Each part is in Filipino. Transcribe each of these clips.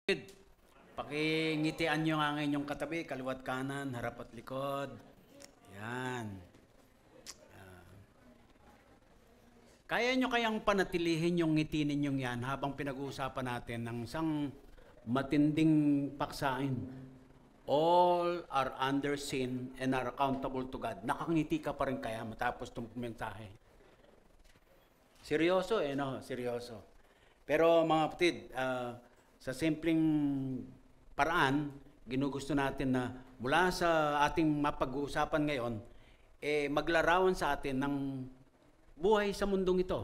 Pakingitian nyo ang inyong katabi, kaliwat kanan, harap at likod. Yan. Kaya nyo kayang panatilihin yung ngiti ninyong yan habang pinag-uusapan natin ng isang matinding paksain. All are under sin and are accountable to God. Nakangiti ka pa rin kaya matapos itong mensahe. Seryoso no? Seryoso. Pero mga kapatid, sa simpleng paraan, ginugusto natin na mula sa ating mapag-uusapan ngayon, maglarawan sa atin ng buhay sa mundong ito.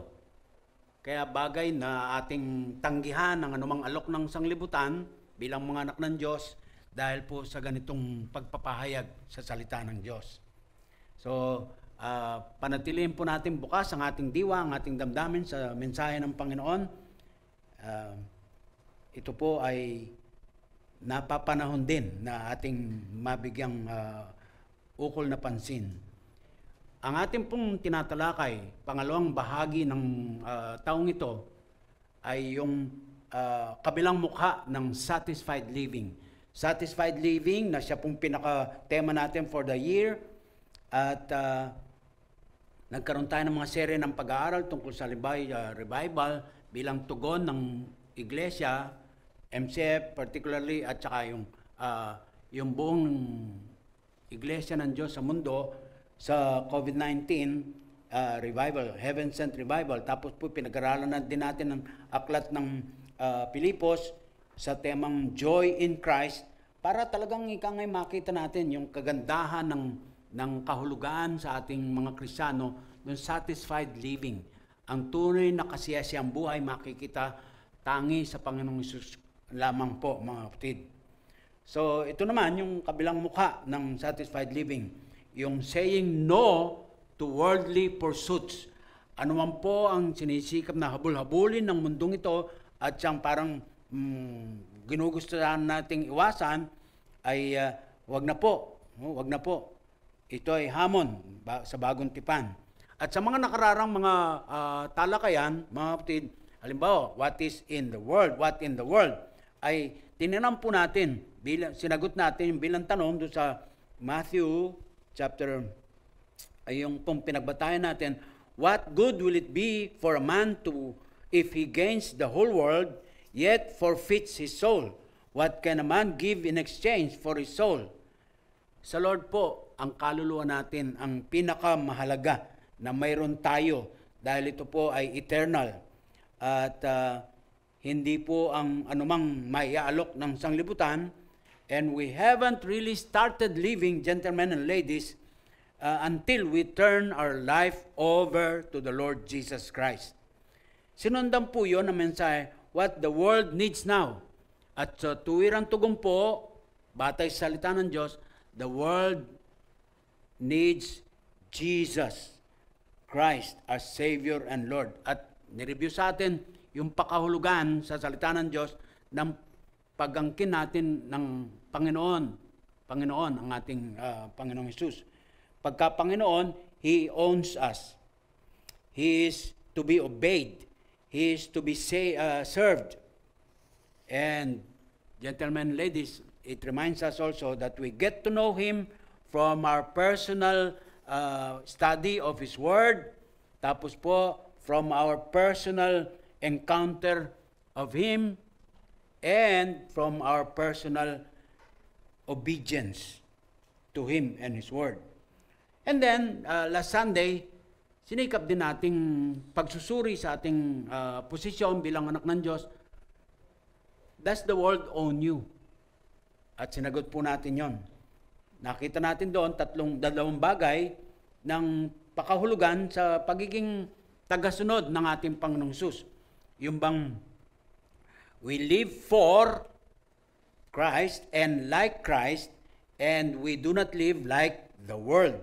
Kaya bagay na ating tanggihan ng anumang alok ng sanglibutan bilang mga anak ng Diyos dahil po sa ganitong pagpapahayag sa salita ng Diyos. So, panatilihin po natin bukas ang ating diwa, ang ating damdamin sa mensahe ng Panginoon. Ito po ay napapanahon din na ating mabigyang ukol na pansin. Ang ating pong tinatalakay, pangalawang bahagi ng taong ito, ay yung kabilang mukha ng satisfied living. Satisfied living na siya pong pinaka-tema natin for the year. At nagkaroon tayo ng mga serye ng pag-aaral tungkol sa revival bilang tugon ng iglesia, MCF particularly, at saka yung buong iglesia ng Diyos sa mundo sa COVID-19 revival, heaven-sent revival. Tapos po pinag-aralan na din natin ang aklat ng Pilipos sa temang Joy in Christ para talagang ikangay makita natin yung kagandahan ng kahulugan sa ating mga Kristiyano ng satisfied living. Ang tunay na kasiyasiyang buhay makikita tangi sa Panginoong Hesus lamang po, mga kapatid. So, ito naman yung kabilang mukha ng satisfied living. Yung saying no to worldly pursuits. Ano man po ang sinisikap na habul-habulin ng mundong ito at siyang parang ginugustuhan nating iwasan ay wag na po. Wag na po. Ito ay hamon sa bagong tipan. At sa mga nakararang mga talakayan, mga kapatid, halimbawa, what in the world, ay tinanong po natin, sinagot natin yung bilang tanong doon sa Matthew chapter, ay yung pong pinagbatayan natin, what good will it be for a man if he gains the whole world, yet forfeits his soul? What can a man give in exchange for his soul? Sa Lord po, ang kaluluwa natin ang pinakamahalaga na mayroon tayo dahil ito po ay eternal. At hindi po ang anumang maiaalok ng sanglibutan. And we haven't really started living, gentlemen and ladies, until we turn our life over to the Lord Jesus Christ. Sinundan po yun ang mensahe, what the world needs now. At sa tuwirang tugon po, batay sa salita ng Diyos, the world needs Jesus Christ as Savior and Lord. At nireview sa atin yung pakahulugan sa salita ng Diyos ng pag-angkin natin ng Panginoon ang ating Panginoong Hesus. Pagka Panginoon, He owns us. He is to be obeyed. He is to be served. And gentlemen, ladies, it reminds us also that we get to know Him from our personal study of His Word, tapos po from our personal encounter of Him, and from our personal obedience to Him and His Word. And then, last Sunday, sinikap din nating pagsusuri sa ating posisyon bilang anak ng Diyos. Does the world own you? At sinagot po natin yon. Nakita natin doon dalawang bagay ng pakahulugan sa pagiging tagasunod ng ating Panginoong Hesus. Yung bang we live for Christ and like Christ, and we do not live like the world.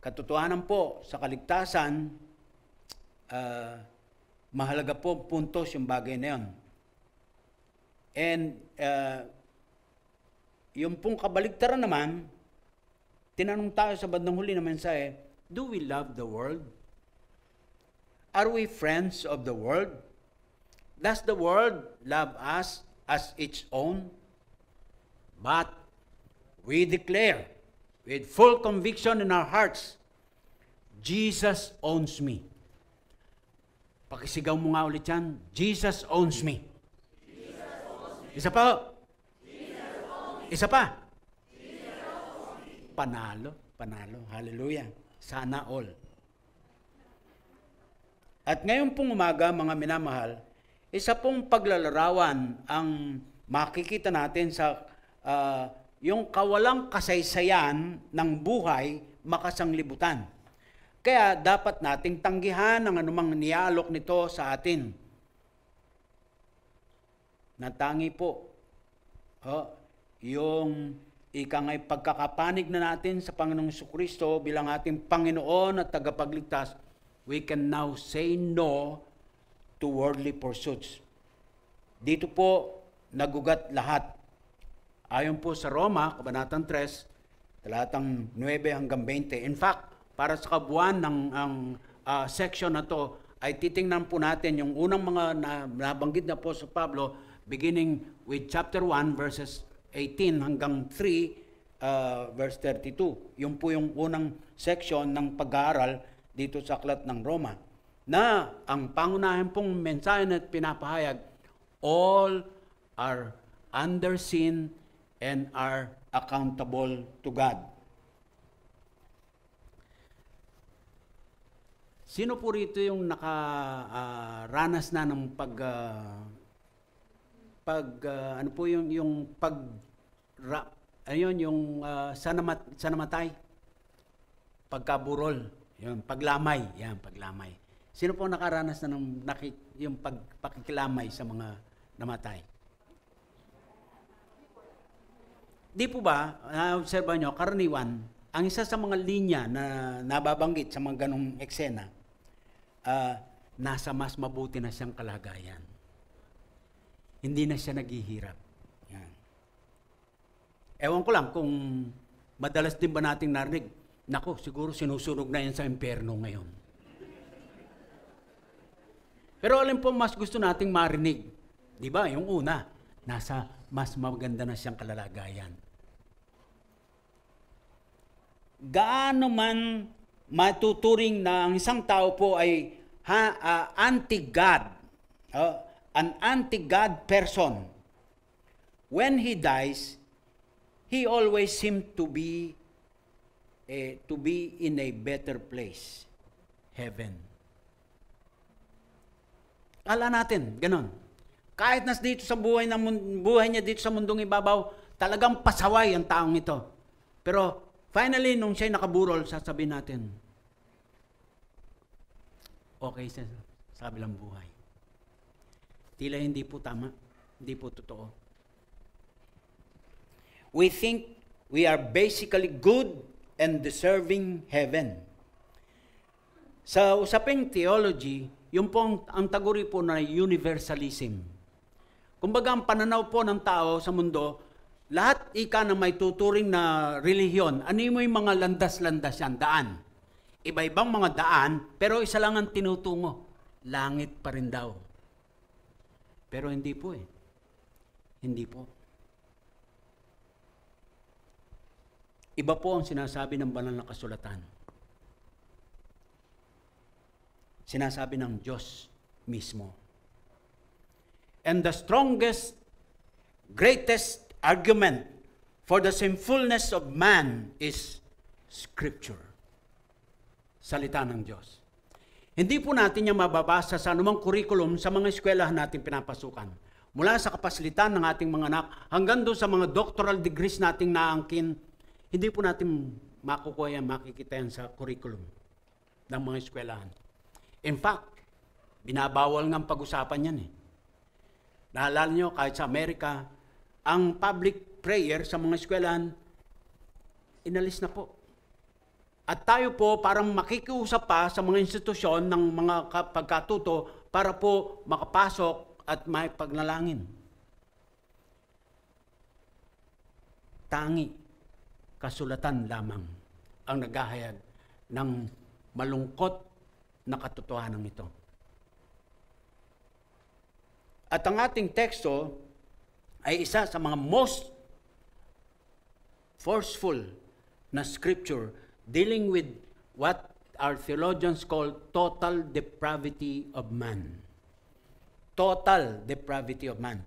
Katotohanan po sa kaligtasan, mahalaga po puntos yung bagay na yun. And yung pong kabaligtaran naman, tinanong tayo sa bandang huli na mensahe, do we love the world? Are we friends of the world? Does the world love us as its own? But we declare with full conviction in our hearts, Jesus owns me. Pakisigaw mo nga ulit yan, Jesus owns me. Jesus owns me. Isa pa. Jesus owns me. Isa pa. Jesus owns me. Panalo, panalo. Hallelujah. Sana all. At ngayon pong umaga, mga minamahal, isa pong paglalarawan ang makikita natin sa yung kawalang kasaysayan ng buhay makasanglibutan. Kaya dapat nating tanggihan ang anumang nialok nito sa atin. Natangi po yung ikangay pagkakapanig na natin sa Panginoong Jesucristo bilang ating Panginoon at tagapagligtas, we can now say no to worldly pursuits. Dito po nagugat lahat. Ayon po sa Roma, Kabanatang 3, talatang 9 hanggang 20. In fact, para sa kabuuan ng section na to, ay titingnan po natin yung unang mga nabanggit na po sa Pablo, beginning with chapter 1, verses 18 hanggang 3, verse 32. Yung po yung unang section ng pag-aaral dito sa aklat ng Roma, na ang pangunahin pong mensahe na pinapahayag, all are under sin and are accountable to God. Sino po rito yung nakaranas na ng ano po yung sanamatay? Pagkaburol, yung paglamay, paglamay. Sino po nakaranas na ng yung pakikilamay sa mga namatay? Di po ba, na-observe nyo, karaniwan, ang isa sa mga linya na nababanggit sa mga ganong eksena, nasa mas mabuti na siyang kalagayan. Hindi na siya naghihirap. Yan. Ewan ko lang kung madalas din ba nating narinig, nako, siguro sinusunog na yan sa impyerno ngayon. Pero alin po mas gusto nating marinig? Di ba? Yung una, nasa mas maganda na siyang kalagayan. Gaano man matuturing na ang isang tao po ay anti-God, an anti-God person, when he dies, he always seems to be in a better place, heaven. Kala natin, ganon. Kahit nas dito sa buhay niya dito sa mundong ibabaw, talagang pasaway ang taong ito. Pero finally, nung siya'y nakaburol, sasabihin natin, okay siya sa kabilang buhay. Tila hindi po tama, hindi po totoo. We think we are basically good and deserving heaven. Sa usaping theology, yung po ang taguri po na universalism. Kumbaga ang pananaw po ng tao sa mundo, lahat ika na may tuturing na relihiyon, ano mo yung mga landas-landas yan, daan. Iba-ibang mga daan, pero isa lang ang tinutungo. Langit pa rin daw. Pero hindi po eh. Hindi po. Iba po ang sinasabi ng banal na kasulatan. Sinasabi ng Diyos mismo. And the strongest, greatest argument for the sinfulness of man is Scripture. Salita ng Diyos. Hindi po natin yung mababasa sa anumang curriculum sa mga eskwelahan natin pinapasukan. Mula sa kapaslitan ng ating mga anak hanggang doon sa mga doctoral degrees nating naangkin, hindi po natin makukuha yan, makikita yan sa curriculum ng mga eskwelahan. In fact, binabawal nga ang pag-usapan yan eh. Naalala nyo, kahit sa Amerika, ang public prayer sa mga eskwelahan, inalis na po. At tayo po parang makikiusap pa sa mga institusyon ng mga pagkatuto para po makapasok at may pagnalangin. Tangi, kasulatan lamang ang naghahayag ng malungkot na katotohanan ito. At ang ating teksto ay isa sa mga most forceful na scripture dealing with what our theologians call total depravity of man. Total depravity of man.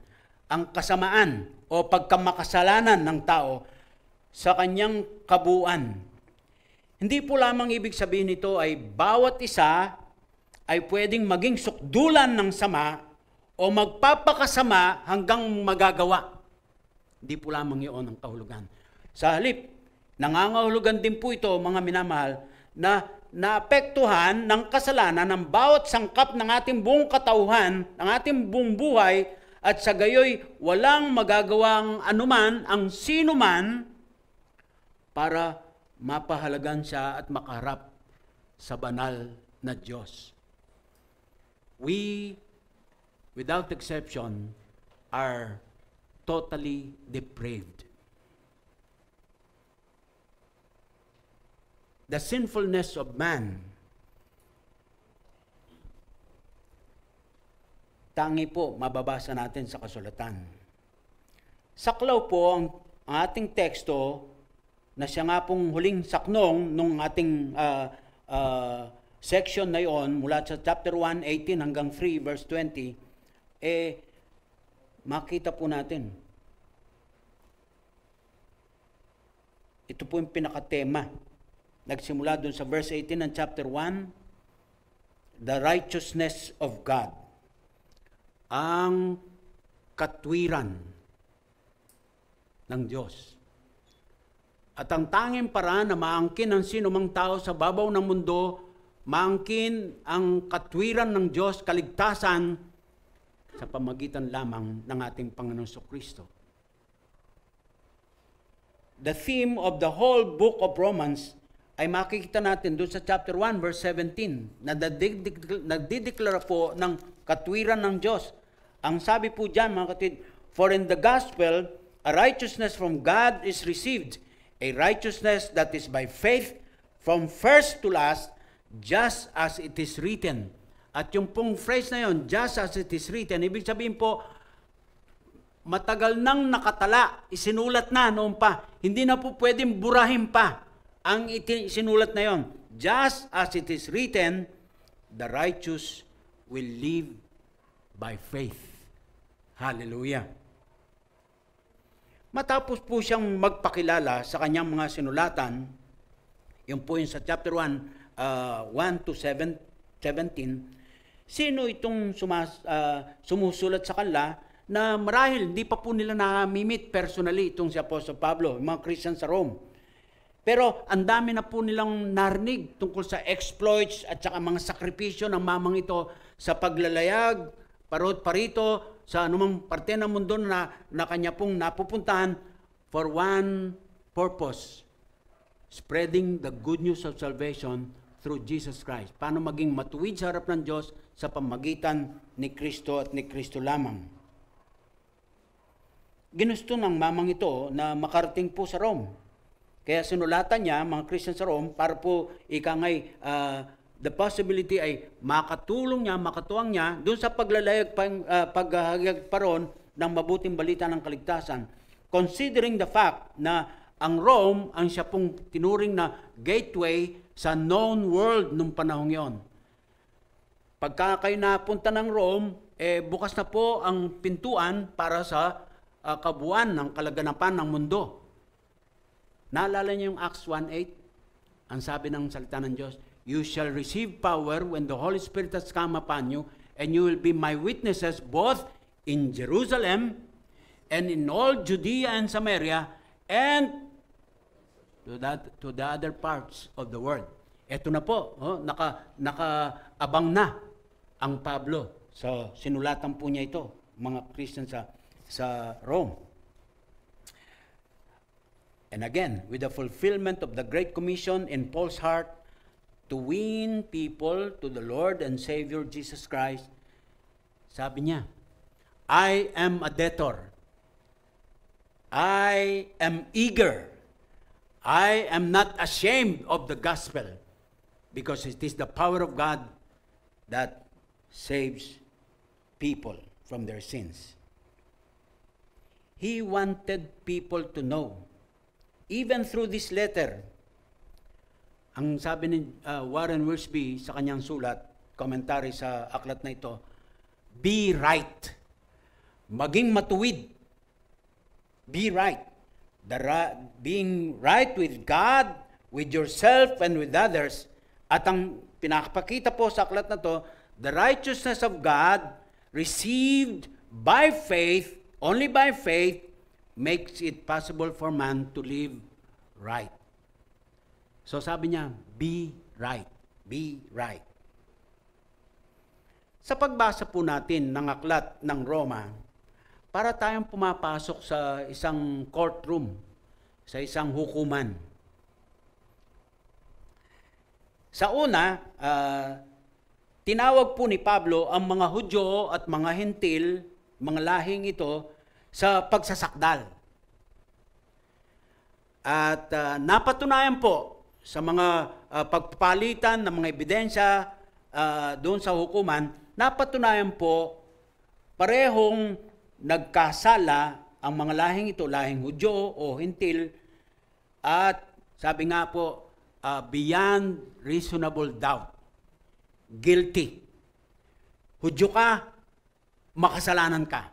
Ang kasamaan o pagkamakasalanan ng tao sa kanyang kabuuan. Hindi po lamang ibig sabihin nito ay bawat isa ay pwedeng maging sukdulan ng sama o magpapakasama hanggang magagawa. Hindi po lamang iyon ang kahulugan. Sa halip, nangangahulugan din po ito, mga minamahal, na naapektuhan ng kasalanan ng bawat sangkap ng ating buong katauhan, ng ating buong buhay, at sa gayoy walang magagawang anuman ang sino man para mapahalagan siya at makaharap sa banal na Diyos. We, without exception, are totally depraved. The sinfulness of man, tangi po mababasa natin sa kasulatan. Saklaw po ang ating teksto na siya nga pong huling saknong nung ating section na yon mula sa chapter 1, 18 hanggang 3, verse 20, makita po natin. Ito po yung pinakatema. Nagsimula dun sa verse 18 ng chapter 1, the righteousness of God. Ang katwiran ng Diyos. At ang tanging paraan na maangkin ang sino mang tao sa babaw ng mundo, maangkin ang katwiran ng Diyos, kaligtasan, sa pamagitan lamang ng ating Panginoong Kristo. The theme of the whole book of Romans ay makikita natin doon sa chapter 1, verse 17, na nagdideklara po ng katwiran ng Diyos. Ang sabi po dyan, mga kapatid, for in the gospel, a righteousness from God is received, a righteousness that is by faith from first to last, just as it is written. At yung pong phrase na yon, just as it is written, ibig sabihin po, matagal nang nakatala, isinulat na noon pa. Hindi na po pwedeng burahin pa ang isinulat na yon. Just as it is written, the righteous will live by faith. Hallelujah. Matapos po siyang magpakilala sa kanyang mga sinulatan, yun po yun sa chapter 1, 1 to 17, sino itong sumusulat sa kanila na marahil hindi pa po nila na-meet personally itong si Apostle Pablo, mga Christian sa Rome. Pero ang dami na po nilang narinig tungkol sa exploits at saka mga sakripisyo ng mamang ito sa paglalayag, parito, sa anumang parte ng mundo na kanya pong napupuntahan for one purpose, spreading the good news of salvation through Jesus Christ. Paano maging matuwid sa harap ng Diyos sa pamagitan ni Kristo at ni Kristo lamang. Ginusto ng mamang ito na makarating po sa Rome. Kaya sinulatan niya, mga Christian sa Rome, para po ikangay the possibility ay makatulong niya, makatuwang niya doon sa paglalayag, paghahayag pa ron ng mabuting balita ng kaligtasan. Considering the fact na ang Rome ang siya pong tinuring na gateway sa known world nung panahong yon. Pagka kayo napunta ng Rome, bukas na po ang pintuan para sa kabuuan ng kalaganapan ng mundo. Naalala niyo yung Acts 1:8? Ang sabi ng salita ng Diyos, you shall receive power when the Holy Spirit has come upon you, and you will be my witnesses both in Jerusalem and in all Judea and Samaria and to the other parts of the world. Ito na po, nakaabang na ang Pablo. So, sinulatan po niya ito, mga Christian sa Rome. And again, with the fulfillment of the Great Commission in Paul's heart, to win people to the Lord and Savior Jesus Christ, sabi niya, I am a debtor. I am eager. I am not ashamed of the gospel because it is the power of God that saves people. from their sins. He wanted people to know, even through this letter. Ang sabi ni Warren Wiersbe sa kanyang sulat, komentary sa aklat na ito, be right. Maging matuwid. Be right. Being right with God, with yourself, and with others. At ang pinakapakita po sa aklat na to, the righteousness of God received by faith, only by faith, makes it possible for man to live right. So sabi niya, be right. Be right. Sa pagbasa po natin ng aklat ng Roma, para tayong pumapasok sa isang courtroom, sa isang hukuman. Sa una, tinawag po ni Pablo ang mga Hudyo at mga Hentil, mga lahing ito, sa pagsasakdal. At napatunayan po sa mga pagpapalitan ng mga ebidensya doon sa hukuman, napatunayan po parehong nagkasala ang mga lahing ito, lahing Hudyo o Hentil, at sabi nga po, beyond reasonable doubt. Guilty. Hudyo ka, makasalanan ka.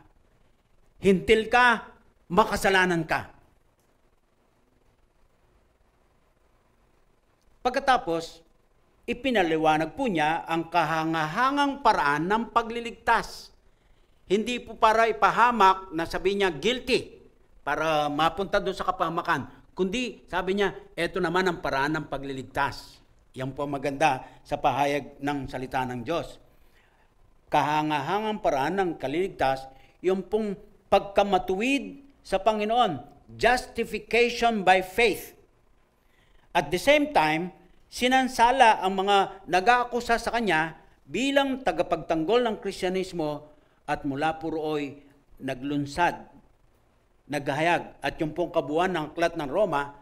Hentil ka, makasalanan ka. Pagkatapos, ipinaliwanag po niya ang kahangahangang paraan ng pagliligtas. Hindi po para ipahamak na sabi niya guilty para mapunta doon sa kapahamakan. Kundi sabi niya, eto naman ang paraan ng pagliligtas. Yan po maganda sa pahayag ng salita ng Diyos. Kahangahangang paraan ng kaliligtas, yung pong pagkamatuwid sa Panginoon. Justification by faith. At the same time, sinansala ang mga nag-aakusa sa kanya bilang tagapagtanggol ng Kristyanismo at mula po rooy naglunsad, naghahayag. At yung pong kabuuan ng aklat ng Roma,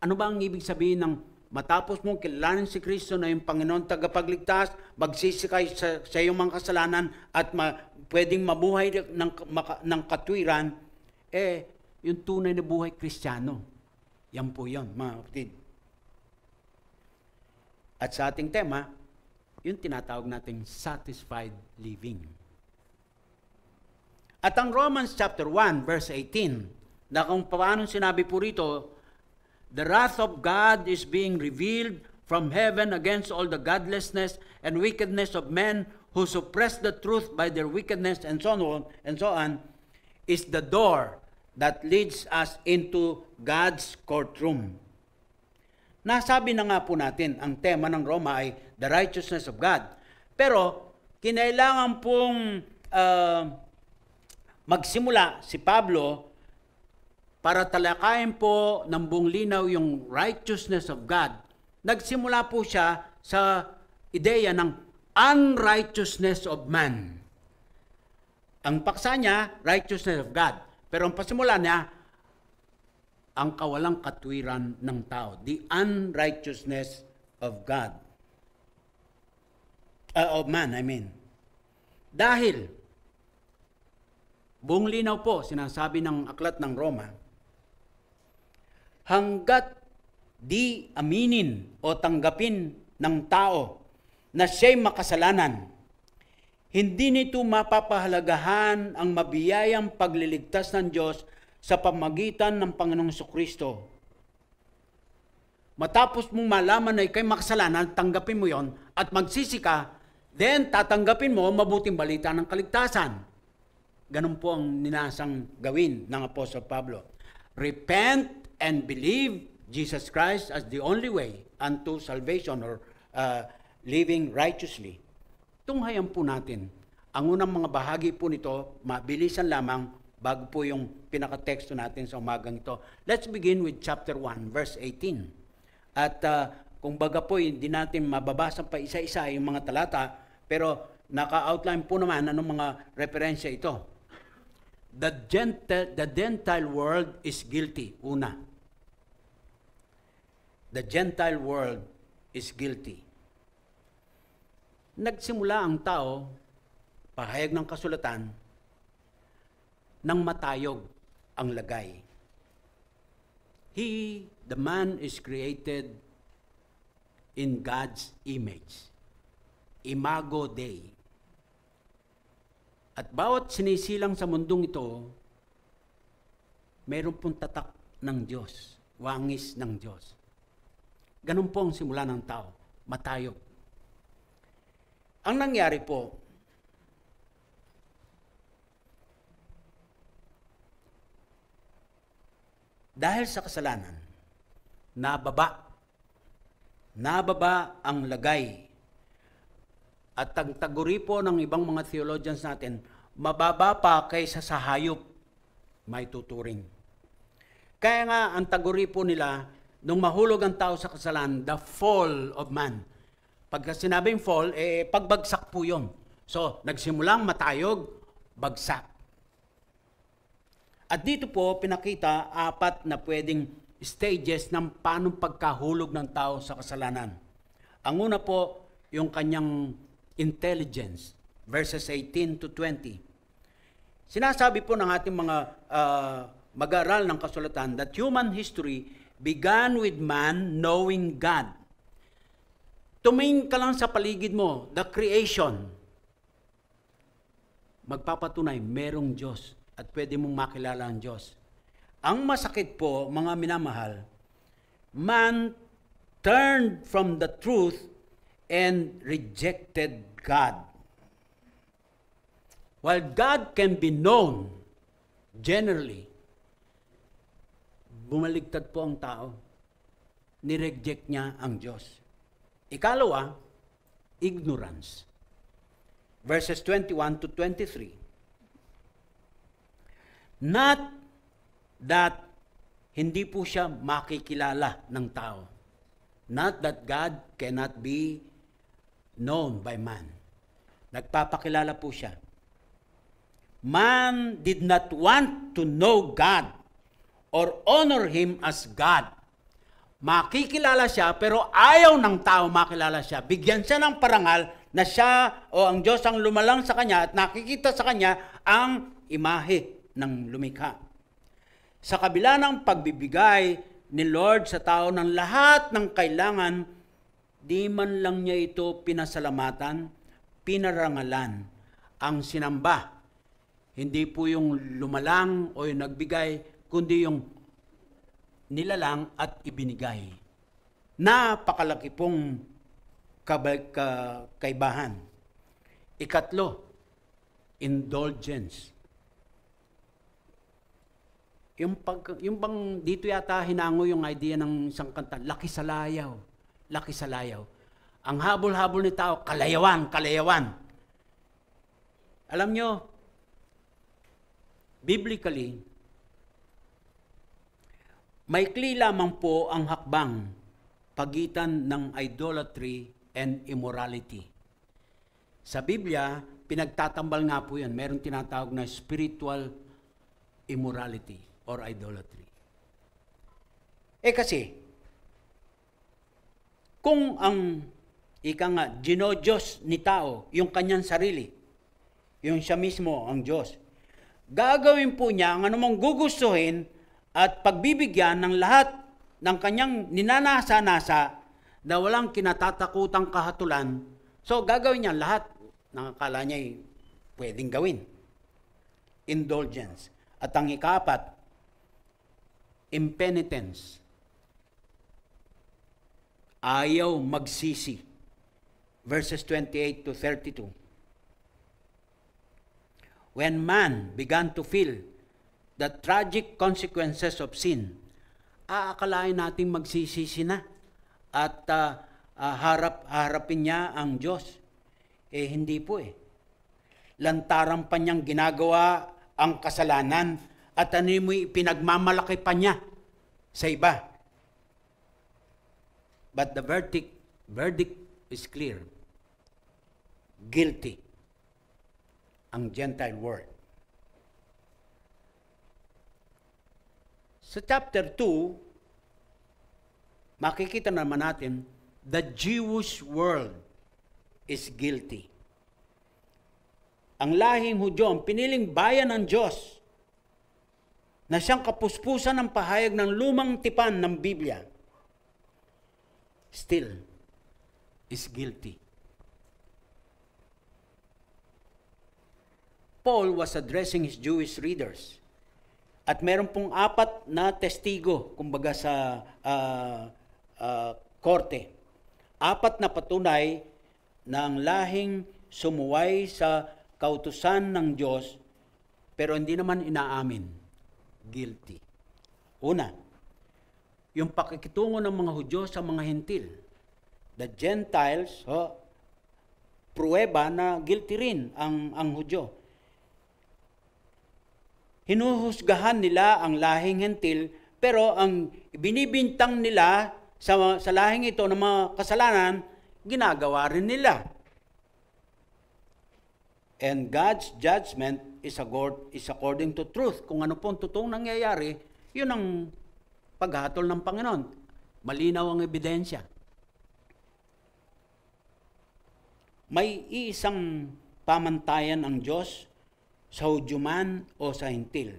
ano ba ang ibig sabihin ng matapos mong kilalanin si Kristo na yung Panginoon tagapagligtas, magsisikay sa iyong mga kasalanan at pwedeng mabuhay ng katwiran, yung tunay na buhay Kristiyano. Yan po yun, mga kapatid. At sa ating tema, yung tinatawag nating satisfied living. At ang Romans chapter 1, verse 18, na kung paano sinabi po rito, the wrath of God is being revealed from heaven against all the godlessness and wickedness of men who suppress the truth by their wickedness and so on, is the door that leads us into God's courtroom. Nasabi na nga po natin, ang tema ng Roma ay the righteousness of God. Pero, kinailangan pong magsimula si Pablo para talakayin po ng buong linaw yung righteousness of God. Nagsimula po siya sa ideya ng unrighteousness of man. Ang paksa niya, righteousness of God. Pero ang pasimula niya, ang kawalang katwiran ng tao. The unrighteousness of God. Of man, I mean. Dahil, buong linaw po, sinasabi ng aklat ng Roma, hanggat di aminin o tanggapin ng tao na siya'y makasalanan, hindi nito mapapahalagahan ang mabiyayang pagliligtas ng Diyos sa pamagitan ng Panginoong Jesucristo. Matapos mong malaman na ikay makasalanan, tanggapin mo yon at magsisi ka, then tatanggapin mo mabuting balita ng kaligtasan. Ganun po ang ninasang gawin ng Apostle Pablo. Repent and believe Jesus Christ as the only way unto salvation or living righteously. Tunghayan po natin. Ang unang mga bahagi po nito, mabilisan lamang bago po yung pinaka-teksto natin sa umagang ito. Let's begin with chapter 1, verse 18. At kung baga po, hindi natin mababasa pa isa-isa yung mga talata, pero naka-outline po naman anong mga referensya ito. The Gentile world is guilty. Una. The Gentile world is guilty. Nagsimula ang tao, pahayag ng kasulatan, ng matayog ang lagay. The man is created in God's image. Imago Dei. At bawat sinisilang sa mundong ito, mayroon pong tatak ng Diyos, wangis ng Diyos. Ganun po ang simula ng tao, matayog. Ang nangyari po, dahil sa kasalanan, nababa ang lagay. At tagtaguri po ng ibang mga theologians natin, mababa pa kaysa sa hayop, may tuturing. Kaya nga, ang taguri po nila, nung mahulog ang tao sa kasalanan, the fall of man. Pagka sinabing fall, pagbagsak po yun. So, nagsimulang matayog, bagsak. At dito po, pinakita 4 na pwedeng stages ng paano pagkahulog ng tao sa kasalanan. Ang una po, yung kanyang intelligence, verses 18 to 20. Sinasabi po ng ating mga mag-aaral ng kasulatan that human history began with man knowing God. Tumingin ka lang sa paligid mo, the creation. Magpapatunay, merong Diyos at pwede mong makilala ang Diyos. Ang masakit po, mga minamahal, man turned from the truth and rejected God. While God can be known generally, bumaligtad po ang tao. Nireject niya ang Diyos. Ikalawa, ignorance. Verses 21 to 23. Not that hindi po siya makikilala ng tao. Not that God cannot be known by man. Nagpapakilala po siya. Man did not want to know God or honor Him as God. Makikilala siya pero ayaw ng tao makilala siya. Bigyan siya ng parangal na siya o ang Diyos ang lumalang sa kanya at nakikita sa kanya ang imahe ng lumikha. Sa kabila ng pagbibigay ni Lord sa tao ng lahat ng kailangan, di man lang niya ito pinasalamatan, pinarangalan, ang sinamba. Hindi po yung lumalang o yung nagbigay, kundi yung nilalang at ibinigay. Napakalaki pong kaibahan. Ikatlo, indulgence. Yung bang dito yata hinango yung idea ng isang kanta, laki sa layaw. Laki sa layaw. Ang habol-habol ni tao, kalayawan, kalayawan. Alam nyo, biblically, maikli lamang po ang hakbang pagitan ng idolatry and immorality. Sa Biblia, pinagtatambal nga po yan. Meron tinatawag na spiritual immorality or idolatry. Kasi, kung ang ginodiyos ni tao, yung kanyang sarili, yung siya mismo ang Diyos, gagawin po niya ang anumang gugustuhin at pagbibigyan ng lahat ng kanyang ninanasa-nasa na walang kinatatakutang kahatulan. So, gagawin niya lahat ng akala niya pwedeng gawin. Indulgence. At ang ikapat, impenitence. Ayaw magsisi. Verses 28 to 32. When man began to feel the tragic consequences of sin, aakalain natin magsisisi na at harapin niya ang Diyos. Hindi po Lantaran pa niyang ginagawa ang kasalanan at mo'y pinagmamalaki pa niya sa iba. But the verdict is clear. Guilty ang Gentile world. Sa chapter 2, makikita naman natin, the Jewish world is guilty. Ang lahing Hudyo, ang piniling bayan ng Diyos, na siyang kapuspusan ng pahayag ng lumang tipan ng Biblia, still is guilty. Paul was addressing his Jewish readers. At meron pong 4 na testigo, kumbaga sa korte. 4 na patunay ng lahing sumuway sa kautusan ng Diyos, pero hindi naman inaamin. Guilty. Una, yung pakikitungo ng mga Hudyo sa mga Hentil. The Gentiles, pruweba na guilty rin ang Hudyo. Hinuhusgahan nila ang lahing Hentil, pero ang binibintang nila sa lahing ito ng mga kasalanan, ginagawa rin nila. And God's judgment is according to truth. Kung ano pong totoong nangyayari, yun ang paghatol ng Panginoon. Malinaw ang ebidensya. May iisang pamantayan ang Diyos sa Hudyo man o sa Hentil.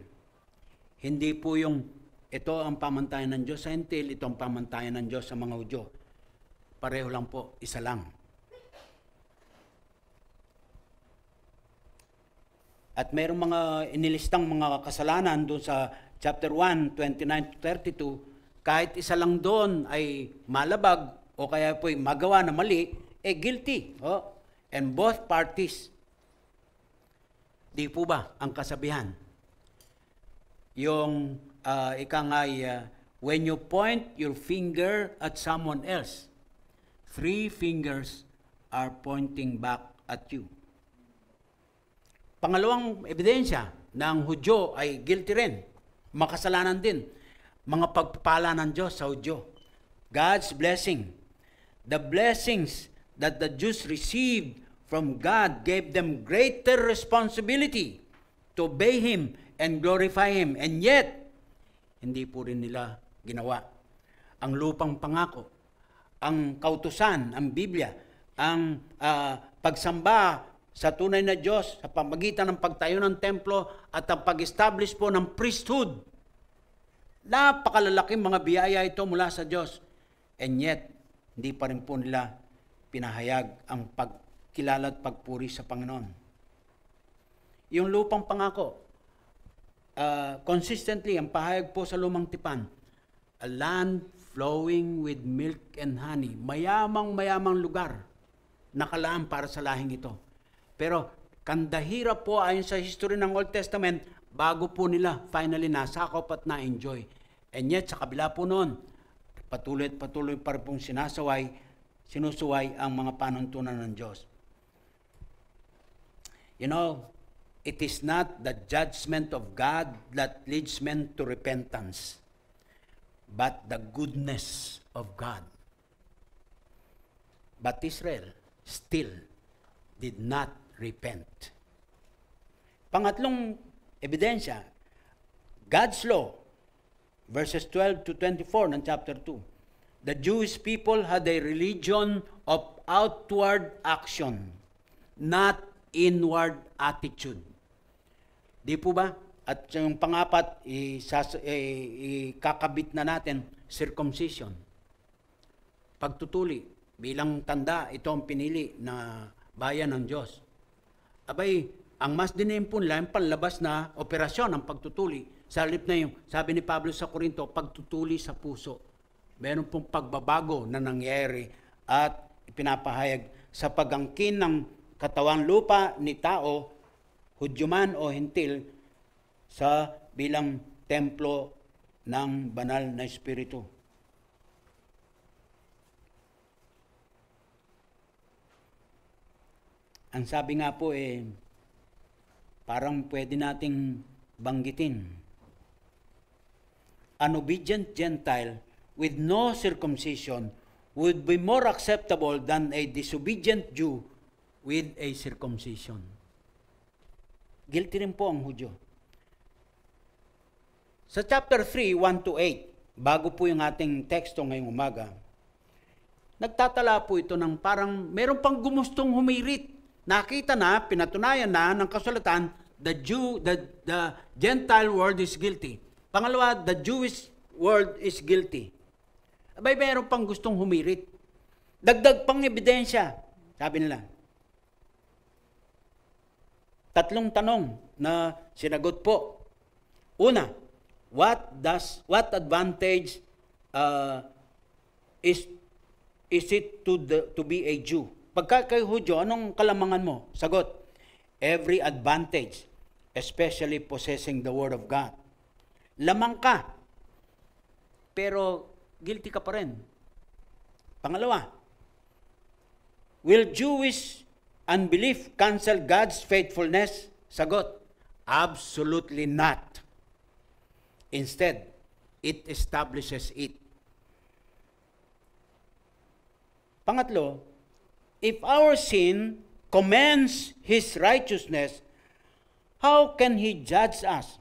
Hindi po yung ito ang pamantayan ng Diyos sa Hentil, ito ang pamantayan ng Diyos sa mga Hudyo. Pareho lang po, isa lang. At mayroong mga inilistang mga kasalanan doon sa chapter 1, 29-32, kahit isa lang doon ay malabag o kaya po'y magawa na mali, guilty. And both parties. Di po ba ang kasabihan? Yung when you point your finger at someone else, 3 fingers are pointing back at you. Pangalawang ebidensya ng Hudyo ay guilty rin. Makasalanan din. Mga pagpapala ng Diyos sa Hudyo. God's blessing. The blessings that the Jews received from God gave them greater responsibility to obey Him and glorify Him. And yet, hindi po rin nila ginawa. Ang lupang pangako, ang kautusan, ang Biblia, ang pagsamba sa tunay na Diyos sa pamagitan ng pagtayo ng templo at ang pag-establish po ng priesthood. Napakalalaking mga biyaya ito mula sa Diyos. And yet, hindi pa rin po nila pinahayag ang pagkilala at pagpuri sa Panginoon. Yung lupang pangako, consistently, ang pahayag po sa lumang tipan, a land flowing with milk and honey. Mayamang lugar nakalaan para sa lahing ito. Pero kandahira po ayon sa history ng Old Testament, bago po nila finally nasakop at na-enjoy. And yet, sa kabila po noon, patuloy pa rin pong sinusuway ang mga panuntunan ng Diyos. You know, it is not the judgment of God that leads men to repentance, but the goodness of God. But Israel still did not repent. Pangatlong ebidensya, God's law, verses 12 to 24 ng chapter 2. The Jewish people had a religion of outward action, not inward attitude. Di po ba? At yung pangapat, ikakabit na natin, circumcision. Pagtutuli, bilang tanda, ito ang pinili na bayan ng Diyos. Abay, ang mas dinimpon lang, panlabas na operasyon ng pagtutuli. Sa halip na yung, sabi ni Pablo sa Korinto, pagtutuli sa puso. Meron pong pagbabago na nangyari at ipinapahayag sa pag-angkin ng katawang lupa ni tao, Hudyo man o Hentil, sa bilang templo ng banal na Espiritu. Ang sabi nga po parang pwede nating banggitin. An obedient Gentile with no circumcision would be more acceptable than a disobedient Jew with a circumcision. Guilty rin po ang Hudyo. Sa chapter 3, 1-8, bago po yung ating teksto ngayong umaga, nagtatala po ito ng parang meron pang gumustong humirit. Nakita na, pinatunayan na ng kasulatan, the Gentile world is guilty. Pangalawa, the Jewish world is guilty. Abay, mayroon pang gustong humirit. Dagdag pang ebidensya, sabi nila. 3 tanong na sinagot po. Una, what advantage is it to be a Jew? Pagka kay Hudyo, anong kalamangan mo? Sagot, every advantage, especially possessing the Word of God. Lamang ka, pero guilty ka pa rin. Pangalawa, will Jewish unbelief cancel God's faithfulness? Sagot, absolutely not. Instead, it establishes it. Pangatlo, if our sin commends His righteousness, how can He judge us?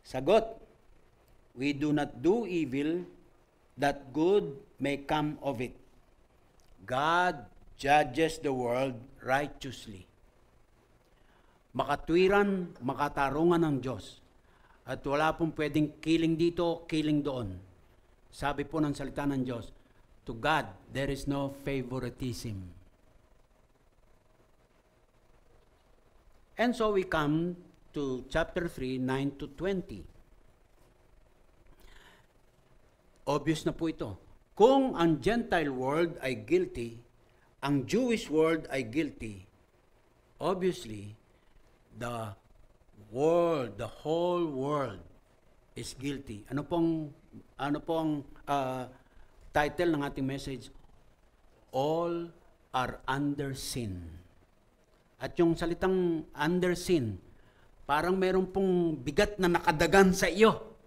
Sagot, we do not do evil that good may come of it. God judges the world righteously. Makatwiran, makatarungan ng Diyos. At wala pong pwedeng kiling dito, kiling doon. Sabi po ng salita ng Diyos, to God, there is no favoritism. And so we come to chapter 3, 9 to 20. Obvious na po ito. Kung ang Gentile world ay guilty, ang Jewish world ay guilty, obviously, the whole world is guilty. Ano pong title ng ating message? All are under sin. At yung salitang under sin, parang meron pong bigat na nakadagan sa iyo.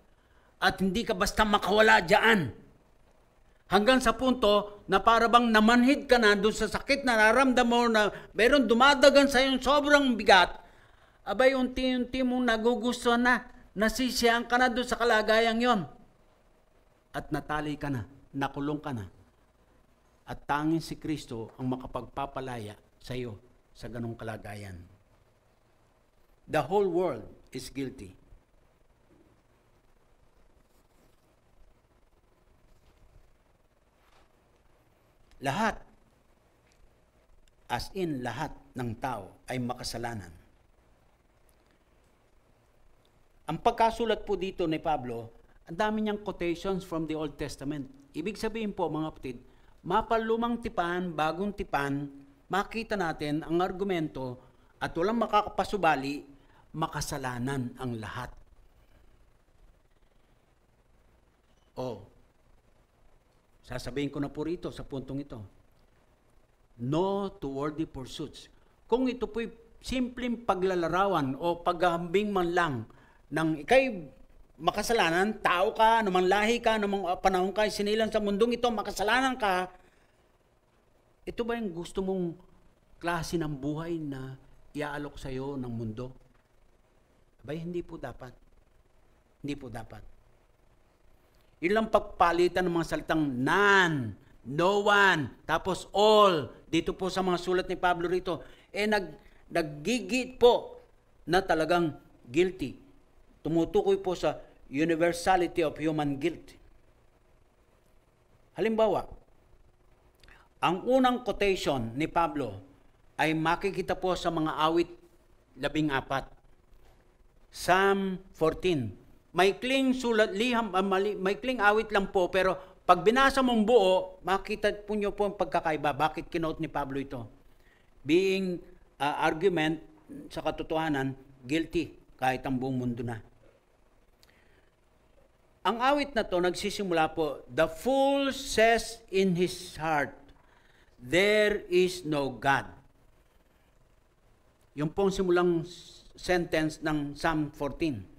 At hindi ka basta makawala diyan. Hanggang sa punto na para bang namanhid ka na doon sa sakit na nararamdaman mo na meron dumadagan sa yung sobrang bigat, abay unti-unti mong nagugustuhan na, nasisiyang ka na doon sa kalagayang yon. At natali ka na, nakulong ka na. At tanging si Kristo ang makapagpapalaya sa iyo sa ganong kalagayan. The whole world is guilty. Lahat, as in lahat ng tao ay makasalanan. Ang pagkasulat po dito ni Pablo, ang dami niyang quotations from the Old Testament. Ibig sabihin po mga kapatid, mapalumang tipan, bagong tipan, makita natin ang argumento at walang makakapasubali, makasalanan ang lahat. Sasabihin ko na po rito sa puntong ito. No to worldly pursuits. Kung ito po'y simpleng paglalarawan o paghahambing man lang ng ikay makasalanan, tao ka, anumang lahi ka, anumang panahon ka, sinilang sa mundong ito, makasalanan ka, ito ba yung gusto mong klase ng buhay na iaalok sa iyo ng mundo? Abay, hindi po dapat. Hindi po dapat. Yun lang pagpalitan ng mga salitang none, no one, tapos all. Dito po sa mga sulat ni Pablo rito, naggigit po na talagang guilty. Tumutukoy po sa universality of human guilt. Halimbawa, ang unang quotation ni Pablo ay makikita po sa mga awit 14. Psalm 14. Maikling sulat, maikling awit lang po, pero pag binasa mong buo, makita po nyo po ang pagkakaiba. Bakit kinote ni Pablo ito? Being argument sa katotohanan, guilty, kahit ang buong mundo na. Ang awit na to nagsisimula po, the fool says in his heart, there is no God. Yung pong simulang sentence ng Psalm 14.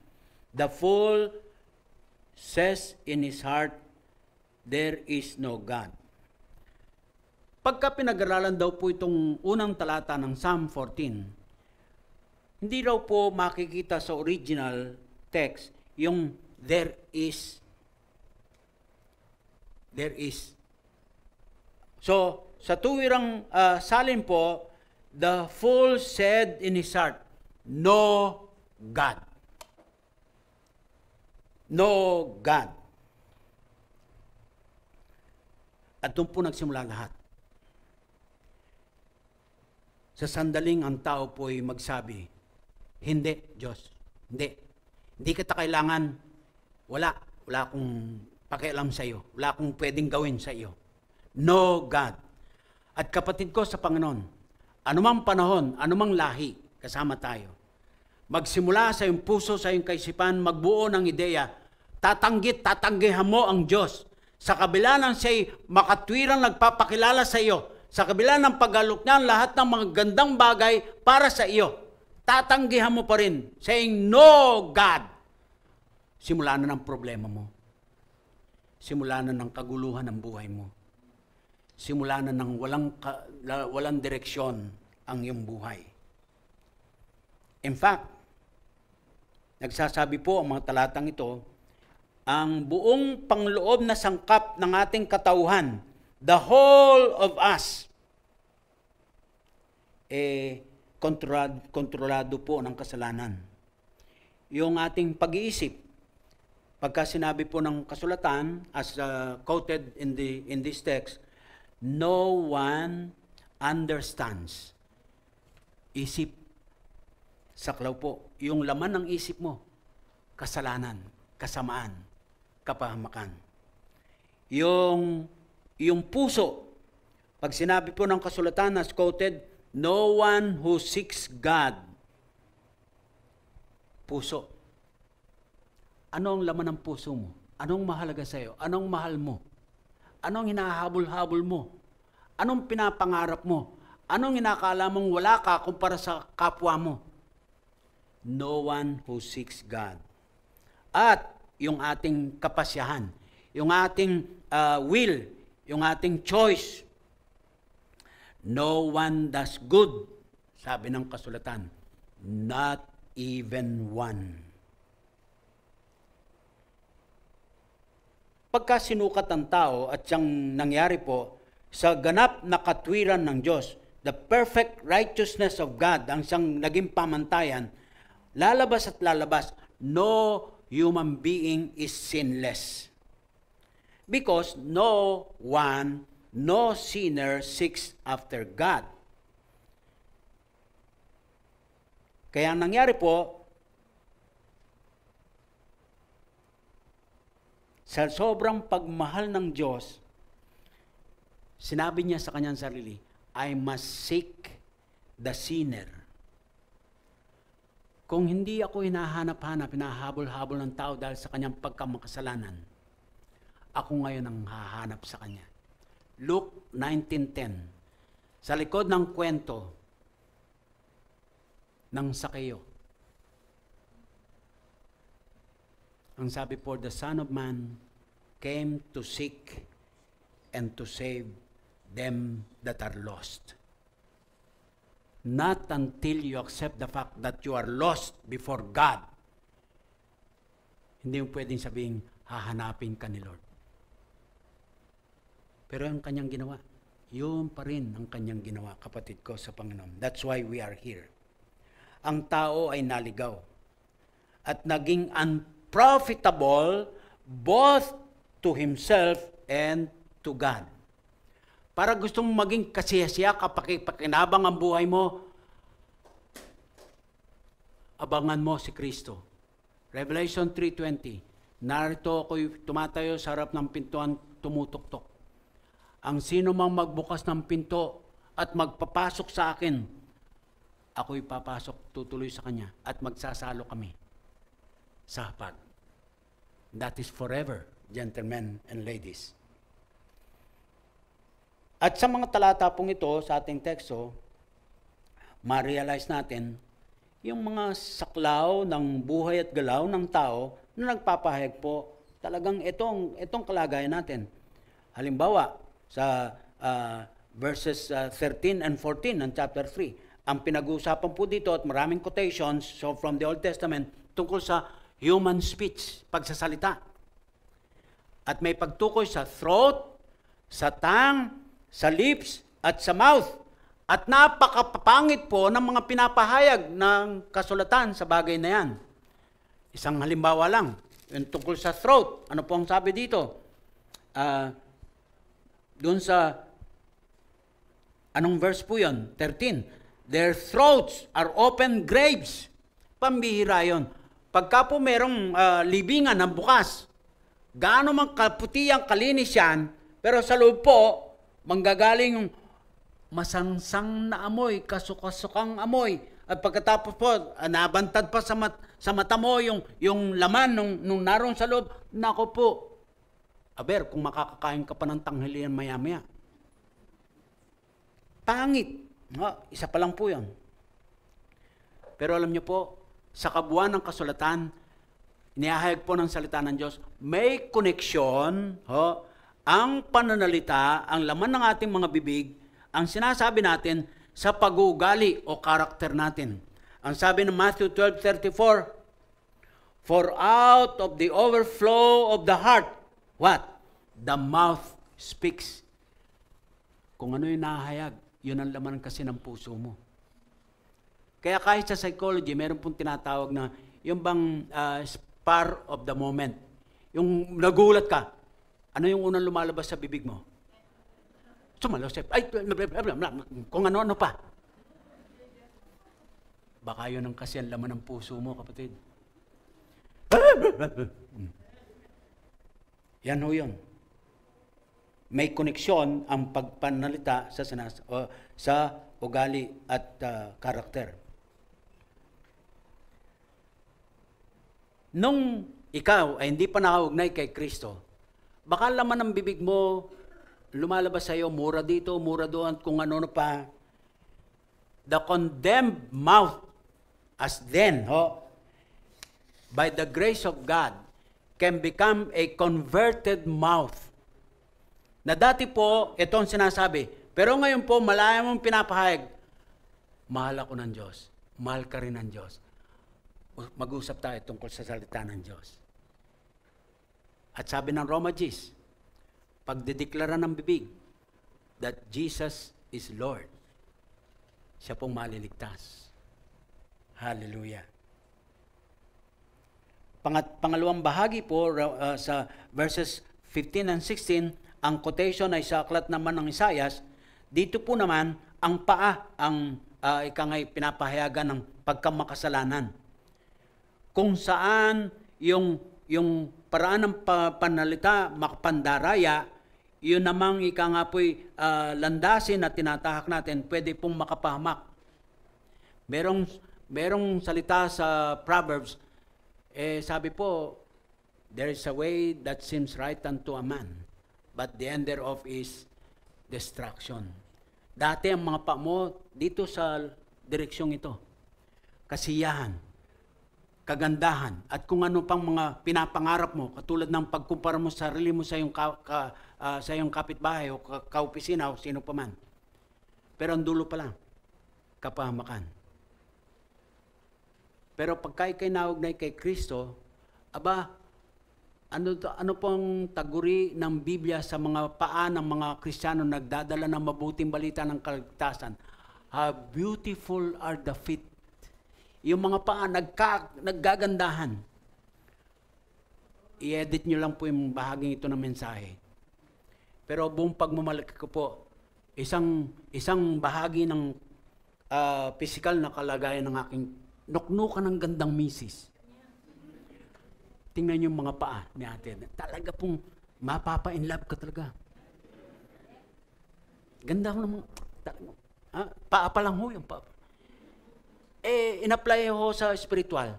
The fool says in his heart, there is no God. Pagka pinag-aralan daw po itong unang talata ng Psalm 14, hindi raw po makikita sa original text yung there is. There is. So, sa tuwirang salin po, the fool said in his heart, no God. No God. At doon po nagsimula lahat. Sa sandaling ang tao po ay magsabi, hindi, Diyos, hindi. Hindi kita kailangan, wala akong pakialam sa iyo. Wala akong pwedeng gawin sa iyo. No God. At kapatid ko sa Panginoon, anumang panahon, anumang lahi, kasama tayo. Magsimula sa iyong puso, sa iyong kaisipan, magbuo ng ideya, tatanggihan mo ang Diyos. Sa kabila ng siya'y makatwirang nagpapakilala sa iyo, sa kabila ng pag-alok niya, lahat ng mga gandang bagay para sa iyo, tatanggihan mo pa rin, saying, no God. Simula na ng problema mo. Simula na ng kaguluhan ng buhay mo. Simula na ng walang direksyon ang iyong buhay. In fact, nagsasabi po ang mga talatang ito, ang buong pangloob na sangkap ng ating katauhan, the whole of us, kontrolado po ng kasalanan. Yung ating pag-iisip, pagka sinabi po ng kasulatan, as quoted in this text, no one understands. Isip, saklaw po. Yung laman ng isip mo, kasalanan, kasamaan, kapahamakan. Yung puso, pag sinabi po ng kasulatan as quoted, no one who seeks God. Puso. Ano ang laman ng puso mo? Anong mahalaga sa iyo? Anong mahal mo? Anong hinahabol-habol mo? Anong pinapangarap mo? Anong inakala mong wala ka kumpara sa kapwa mo? No one who seeks God. At yung ating kapasyahan, yung ating will, yung ating choice. No one does good, sabi ng kasulatan, not even one. Pagka sinukat ang tao at siyang nangyari po sa ganap na katwiran ng Diyos, the perfect righteousness of God, ang siyang naging pamantayan, lalabas at lalabas, no human being is sinless. Because no one, no sinner seeks after God. Kaya ang nangyari po, sa sobrang pagmahal ng Diyos, sinabi niya sa kanyang sarili, I must seek the sinner. Kung hindi ako hinahanap-hanap, hinahabol-habol ng tao dahil sa kanyang pagkamakasalanan, ako ngayon ang hahanap sa kanya. Luke 19:10. Sa likod ng kwento ng Sakeo, ang sabi po, the Son of Man came to seek and to save them that are lost. Not until you accept the fact that you are lost before God. Hindi mo pwedeng sabihin, hahanapin ka ni Lord. Pero ang kanyang ginawa, yun pa rin ang kanyang ginawa, kapatid ko sa Panginoon. That's why we are here. Ang tao ay naligaw at naging unprofitable both to himself and to God. Para gustong maging kasiyasiya, kapakipakinabang ang buhay mo, abangan mo si Kristo. Revelation 3:20, narito ako'y tumatayo sa harap ng pintuan, tumutuktok. Ang sino mang magbukas ng pinto at magpapasok sa akin, ako'y papasok, tutuloy sa kanya, at magsasalo kami sa hapag. That is forever, gentlemen and ladies. At sa mga talata pong ito, sa ating teksto, ma-realize natin yung mga saklaw ng buhay at galaw ng tao na nagpapahayag po talagang itong kalagayan natin. Halimbawa, sa verses 13 and 14 ng chapter 3, ang pinag-uusapan po dito at maraming quotations so from the Old Testament tungkol sa human speech, pagsasalita. At may pagtukoy sa throat, sa tongue, sa lips, at sa mouth. At napakapangit po ng mga pinapahayag ng kasulatan sa bagay na yan. Isang halimbawa lang, Yung tungkol sa throat. Ano po ang sabi dito? Doon sa, anong verse po yun? 13. Their throats are open graves. Pambihira yun. Pagka po merong libingan na bukas, gaano man kaputi ang kalinis yan, pero sa loob po, manggagaling yung masangsang na amoy, kasukasukang amoy. At pagkatapos po, nabantad pa sa mata mo yung laman nung naroon sa loob. Nako po, aber, kung makakakain ka pa ng tanghalian maya-maya. Pangit. Isa pa lang po yun. Pero alam niyo po, sa kabuuan ng kasulatan, inihahayag po ng salita ng Diyos, may koneksyon, ang pananalita, ang laman ng ating mga bibig, ang sinasabi natin sa pag-uugali o karakter natin. Ang sabi ng Matthew 12:34, for out of the overflow of the heart, what? The mouth speaks. Kung ano yung nahahayag, yun ang laman kasi ng puso mo. Kaya kahit sa psychology, meron pong tinatawag na yung bang spur of the moment. Yung nagulat ka, ano yung unang lumalabas sa bibig mo? Sumalosep. Ay, kung ano-ano pa. Baka yun ang kasi ang laman ng puso mo, kapatid. Yan ho yun. May koneksyon ang pagpanalita sa ugali at karakter. Nung ikaw ay hindi pa nakaugnay kay Kristo, baka laman ng bibig mo, lumalabas sa iyo, mura dito, mura doon, kung ano pa. The condemned mouth, as then, by the grace of God, can become a converted mouth. Na dati po, ito ang sinasabi, pero ngayon po, malaya mong pinapahayag, mahal ako ng Diyos, mahal ka rin ng Diyos. Mag-usap tayo tungkol sa salita ng Diyos. At sabi ng Roma Gs, pagdedeklara ng bibig that Jesus is Lord, siya pong maliligtas. Hallelujah. Pangalawang bahagi po sa verses 15 and 16, ang quotation ay sa aklat naman ng Isaias. Dito po naman, ang paa ang ikangay pinapahayagan ng pagkamakasalanan. Kung saan yung paraan ng panalita, makapandaraya, yun namang ika nga po'y landasin na tinatahak natin, pwede pong makapahamak. Merong salita sa Proverbs, sabi po, there is a way that seems right unto a man, but the end thereof is destruction. Dati ang mga pa mo dito sa direksyong ito, kasiyahan, kagandahan, at kung ano pang mga pinapangarap mo, katulad ng pagkumpara mo sa sarili mo sa iyong kapitbahay o kaopisina o sino pa man. Pero ang dulo pa lang, kapahamakan. Pero pagka ikay naugnay kay Kristo, ano pong taguri ng Biblia sa mga paa ng mga Kristiyano nagdadala ng mabuting balita ng kaligtasan? How beautiful are the feet. Yung mga paa naggagandahan. I-edit nyo lang po yung bahaging ito ng mensahe. Pero buong pagmamalaki ko po, isang bahagi ng physical na kalagayan ng aking nuknukan ng gandang misis. Tingnan yung mga paa ni ate. Talaga pong mapapa-in-love ka talaga. Ganda ko naman. Paa pa lang ho yung paa. In-apply ho sa spiritual.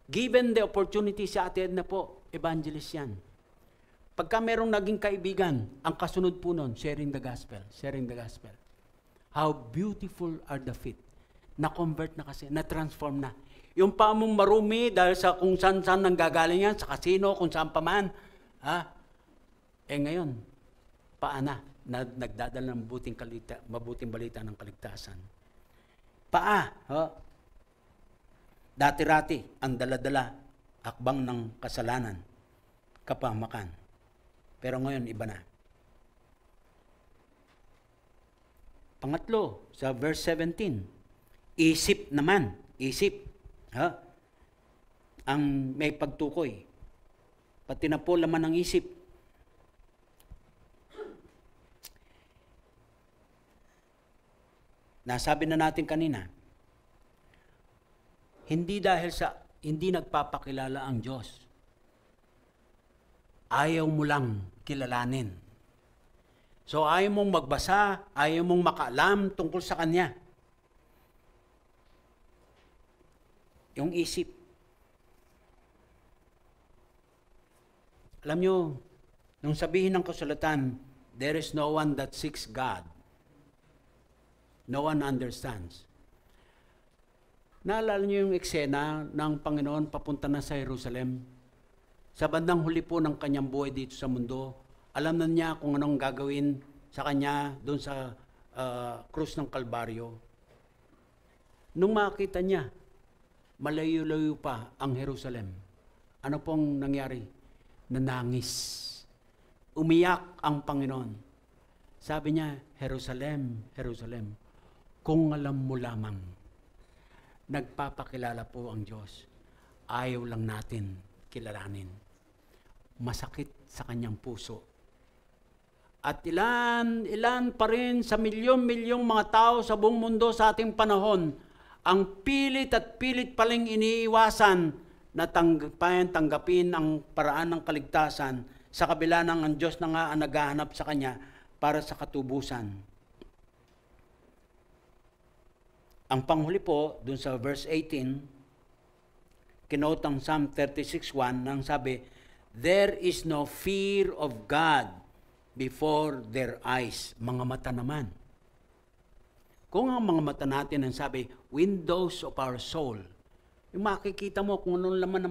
Given the opportunity sa ate na po, evangelist yan. Pagka merong naging kaibigan, ang kasunod po nun, sharing the gospel. Sharing the gospel. How beautiful are the feet. Na-convert na kasi, na-transform na. Yung paa mong marumi dahil sa kung saan-saan nanggagaling yan, sa kasino, kung saan pa man. Ngayon, paa na nagdadala ng mabuting balita ng kaligtasan. Paa, dati-rati ang dala-dala, akbang ng kasalanan, kapahamakan. Pero ngayon, iba na. Pangatlo, sa verse 17, isip naman, isip, ang may pagtukoy. pati na po laman ng isip. Nasabi na natin kanina, hindi dahil sa hindi nagpapakilala ang Diyos. Ayaw mo lang kilalanin. So ayaw mong magbasa, ayaw mong makaalam tungkol sa Kanya. Yung isip. Alam nyo, nung sabihin ng kasulatan, there is no one that seeks God. No one understands. Naalala niyo yung eksena ng Panginoon papunta na sa Jerusalem? Sa bandang huli po ng kanyang buhay dito sa mundo, alam na niya kung anong gagawin sa kanya doon sa krus ng Kalbaryo. Nung makita niya, malayo-layo pa ang Jerusalem. Ano pong nangyari? Nanangis. Umiyak ang Panginoon. Sabi niya, Jerusalem, Jerusalem, kung alam mo lamang, nagpapakilala po ang Diyos. Ayaw lang natin kilalanin. Masakit sa kanyang puso. At ilan pa rin sa milyon-milyong mga tao sa buong mundo sa ating panahon, ang pilit paling iniiwasan na tanggapin ang paraan ng kaligtasan sa kabila ng ang Diyos na nga ang naghahanap sa Kanya para sa katubusan. Ang panghuli po, dun sa verse 18, kinote ang Psalm 36:1, nang sabi, there is no fear of God before their eyes. Mga mata naman. Kung ang mga mata natin ang sabi, windows of our soul, yung makikita mo kung anong laman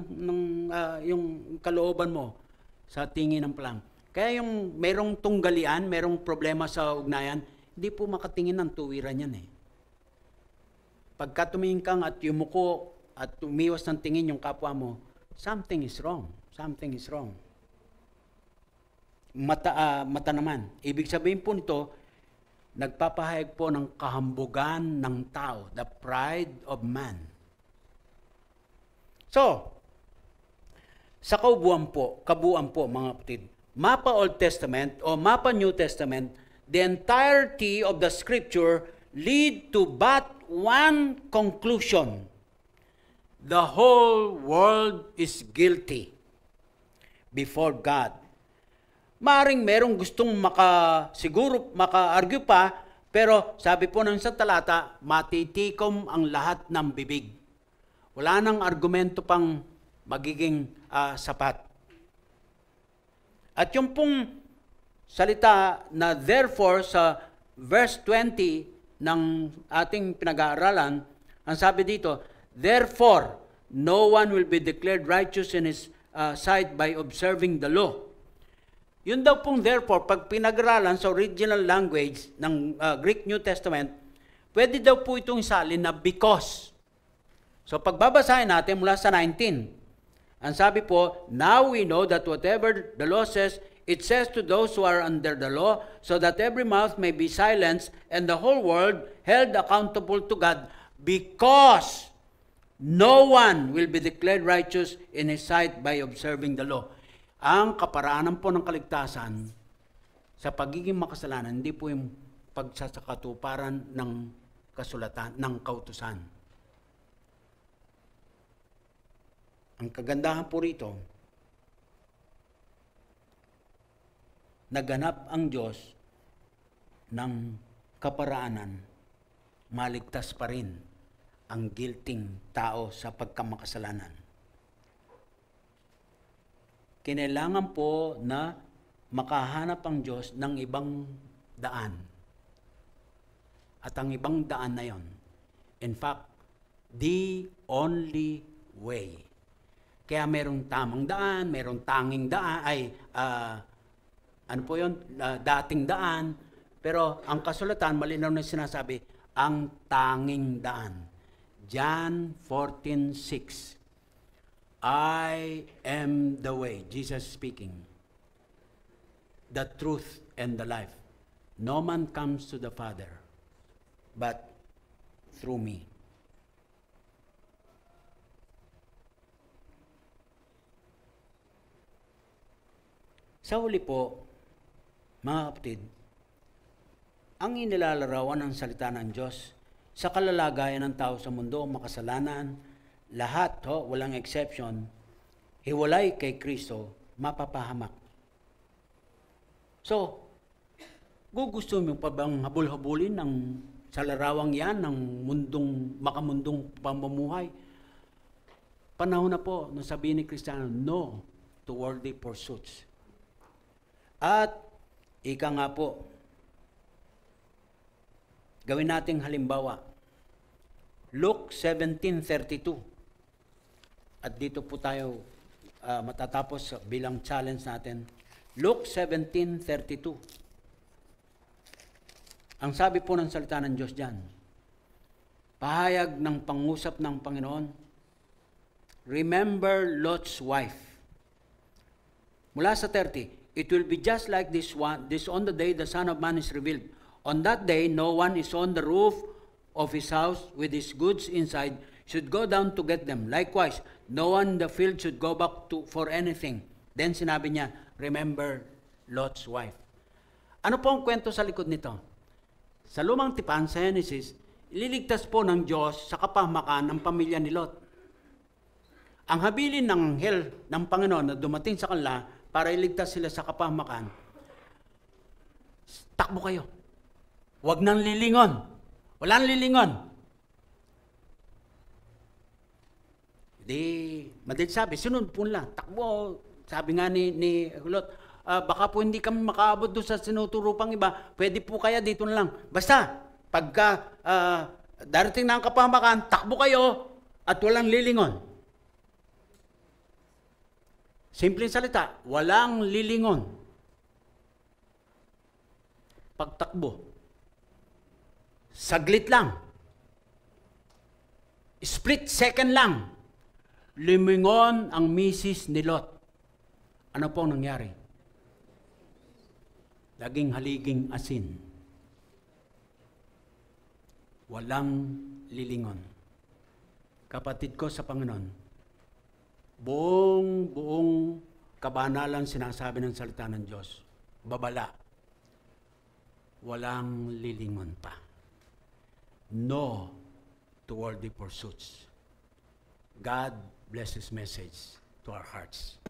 yung kalooban mo sa tingin ng palang. Kaya yung merong tunggalian, merong problema sa ugnayan, hindi po makatingin ng tuwiran yan eh. Pagka tumingin kang at yumuko at umiwas ng tingin yung kapwa mo, something is wrong. Something is wrong. Mata naman. Ibig sabihin po nito, nagpapahayag po ng kahambugan ng tao, the pride of man. So, sa kabuuan po mga kapatid, mapa Old Testament o mapa New Testament, the entirety of the Scripture lead to but one conclusion. The whole world is guilty before God. Maaring merong gustong maka-argue pa, pero sabi po ng isang talata, matitikom ang lahat ng bibig. Wala nang argumento pang magiging sapat. At yung pong salita na therefore sa verse 20 ng ating pinag-aaralan, ang sabi dito, therefore, no one will be declared righteous in his sight by observing the law. Yun daw pong therefore, pag pinag-aralan sa original language ng Greek New Testament, pwede daw po itong isalin na because. So pagbabasahin natin mula sa 19, ang sabi po, now we know that whatever the law says, it says to those who are under the law, so that every mouth may be silenced and the whole world held accountable to God, because no one will be declared righteous in His sight by observing the law. Ang kaparaanan po ng kaligtasan sa pagiging makasalanan, hindi po yung pagsasakatuparan ng kasulatan, ng kautusan. Ang kagandahan po rito, naganap ang Diyos ng kaparaanan, maligtas pa rin ang guilting tao sa pagkamakasalanan. Kinailangan po na makahanap ang Diyos ng ibang daan. At ang ibang daan na yon, in fact, the only way. Kaya merong tamang daan, merong tanging daan, ano po yun, dating daan. Pero ang kasulatan, malinaw na sinasabi, ang tanging daan. John 14:6. I am the way, Jesus speaking, the truth and the life. No man comes to the Father but through me. Sa huli po, mga kapatid, ang inilalarawan ng salita ng Diyos sa kalalagayan ng tao sa mundo, makasalanan, lahat, walang exception, hiwalay kay Kristo, mapapahamak. So, gusto mo pa bang habol-habulin ng sa larawang yan ng makamundong pamumuhay? Panahon na po na sabihin ni Kristiyano, no to worldly pursuits. At ika nga po, gawin nating halimbawa, Luke 17:32. At dito po tayo matatapos bilang challenge natin. Luke 17:32. Ang sabi po ng salita ng Diyos dyan, pahayag ng pangusap ng Panginoon, remember Lot's wife. Mula sa 30, it will be just like this on the day the Son of Man is revealed. On that day, no one is on the roof of his house with his goods inside should go down to get them. Likewise, no one in the field should go back for anything. Then sinabi niya, remember Lot's wife. Ano po ang kwento sa likod nito? Sa lumang tipan, sa Genesis, ililigtas po ng Diyos sa kapahamakan ng pamilya ni Lot. Ang habilin ng anghel ng Panginoon na dumating sa kanila para iligtas sila sa kapahamakan, takbo kayo. Huwag nang lilingon. Walang lilingon. Di, madali sabi, sunod po lang. Takbo. Sabi nga ni Lot, baka po hindi kami makaabot doon sa sinuturo pang iba. Pwede po kaya dito na lang. Basta, pagka darating na ang kapahamakan, takbo kayo at walang lilingon. Simpleng salita, walang lilingon. Pagtakbo. Saglit lang. Split second lang. Limingon ang misis ni Lot. Ano po nangyari? Laging haliging asin. Walang lilingon. Kapatid ko sa Panginoon, buong kabanalan sinasabi ng salita ng Diyos. Babala. Walang lilingon pa. No to worldly pursuits. God bless His message to our hearts.